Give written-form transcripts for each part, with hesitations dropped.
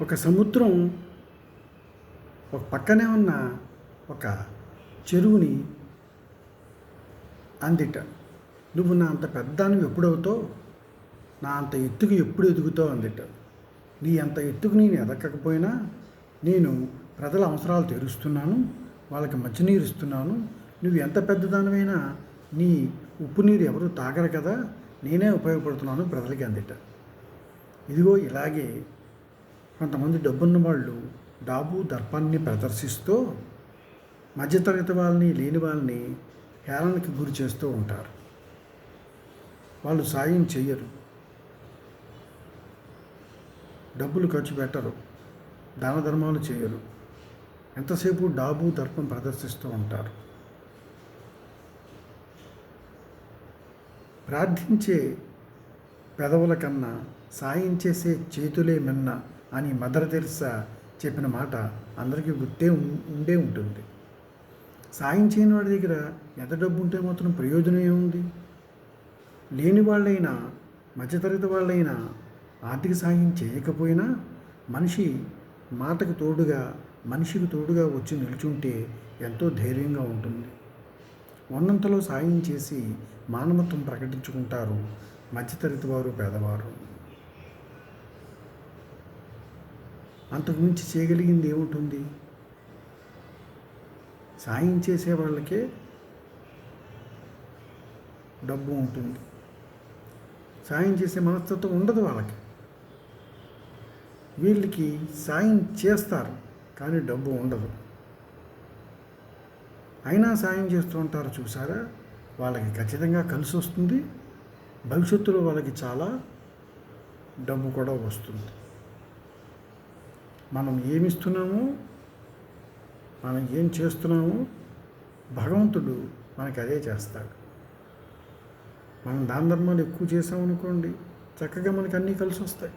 ఒక సముద్రం ఒక పక్కనే ఉన్న ఒక చెరువుని అందిట. నువ్వు నా అంత పెద్దానివి ఎప్పుడవుతావు, నా అంత ఎత్తుకు ఎప్పుడు ఎదుగుతావు అందిట. నీ అంత ఎత్తుకు నేను ఎదగకపోయినా నేను ప్రజల అవసరాలు తీరుస్తున్నాను, వాళ్ళకి మంచినీరు ఇస్తున్నాను. నువ్వు ఎంత పెద్దదానివైనా నీ ఉప్పు నీరు ఎవరు తాగరు కదా, నేనే ఉపయోగపడుతున్నాను ప్రజలకి అందిట. ఇదిగో ఇలాగే కొంతమంది డబ్బున్న వాళ్ళు డాబు దర్పాన్ని ప్రదర్శిస్తూ మధ్యతరగతి వాళ్ళని, లేని వాళ్ళని హేళనకి గురి చేస్తూ ఉంటారు. వాళ్ళు సాయం చెయ్యరు, డబ్బులు ఖర్చు పెట్టరు, దాన ధర్మాలు చేయరు, ఎంతసేపు డాబు దర్పం ప్రదర్శిస్తూ ఉంటారు. ప్రార్థించే పెదవుల కన్నా సాయం చేసే చేతులే మిన్న అని మదర్ తెరెసా చెప్పిన మాట అందరికీ ఉండే ఉంటుంది. సాయం చేయని వాడి దగ్గర ఎంత డబ్బు ఉంటే మాత్రం ప్రయోజనం ఏముంది? లేని వాళ్ళైనా, మధ్యతరగతి వాళ్ళైనా ఆర్థిక సాయం చేయకపోయినా మనిషి మాటకు తోడుగా, మనిషికి తోడుగా వచ్చి నిల్చుంటే ఎంతో ధైర్యంగా ఉంటుంది. ఉన్నంతలో సాయం చేసి మానవత్వం ప్రకటించుకుంటారు మధ్యతరగతి వారు, పేదవారు. అంతకుమించి చేయగలిగింది ఏముంటుంది? సాయం చేసే వాళ్ళకే డబ్బు ఉంటుంది, సాయం చేసే మనస్తత్వం ఉండదు వాళ్ళకి. వీళ్ళకి సాయం చేస్తారు కానీ డబ్బు ఉండదు, అయినా సాయం చేస్తూ ఉంటారు. చూసారా, వాళ్ళకి ఖచ్చితంగా కలిసి వస్తుంది. భవిష్యత్తులో వాళ్ళకి చాలా డబ్బు కూడా వస్తుంది. మనం ఏమిస్తున్నామో, మనం ఏం చేస్తున్నామో భగవంతుడు మనకి అదే చేస్తాడు. మనం దాన ధర్మాలు ఎక్కువ చేసామనుకోండి, చక్కగా మనకి అన్నీ కలిసి వస్తాయి.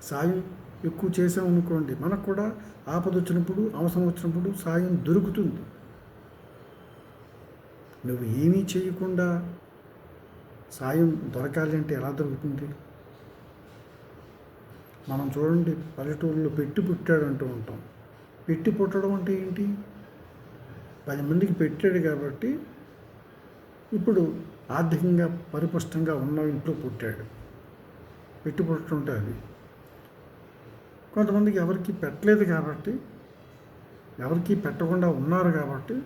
సాయం ఎక్కువ చేసామనుకోండి, మనకు కూడా ఆపద వచ్చినప్పుడు, అవసరం వచ్చినప్పుడు సాయం దొరుకుతుంది. నువ్వు ఏమీ చేయకుండా సాయం దొరకాలి అంటే ఎలా దొరుకుతుంది? మనం చూడండి, పల్లెటూరులో పెట్టి పుట్టాడు అంటూ ఉంటాం. పెట్టి పుట్టడం అంటే ఏంటి? 10 మందికి పెట్టాడు కాబట్టి ఇప్పుడు ఆర్థికంగా పరిపుష్టంగా ఉన్న ఇంట్లో పుట్టాడు. పెట్టి పుట్టడం అంటే అది. కొంతమందికి ఎవరికి పెట్టలేదు కాబట్టి, ఎవరికి పెట్టకుండా ఉన్నారు కాబట్టి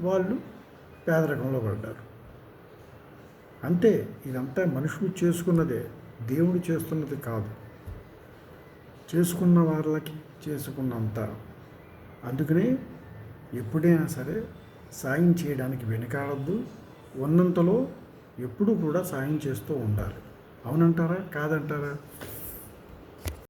వాళ్ళు పేదరికంలో పడ్డారు. అంతే. ఇదంతా మనుషులు చేసుకున్నదే, దేవుడు చేస్తున్నది కాదు. చేసుకున్న వాళ్ళకి చేసుకున్నంత. అందుకనే ఎప్పుడైనా సరే సాయం చేయడానికి వెనకాడద్దు. ఉన్నంతలో ఎప్పుడూ కూడా సాయం చేస్తూ ఉండాలి. అవునంటారా, కాదంటారా?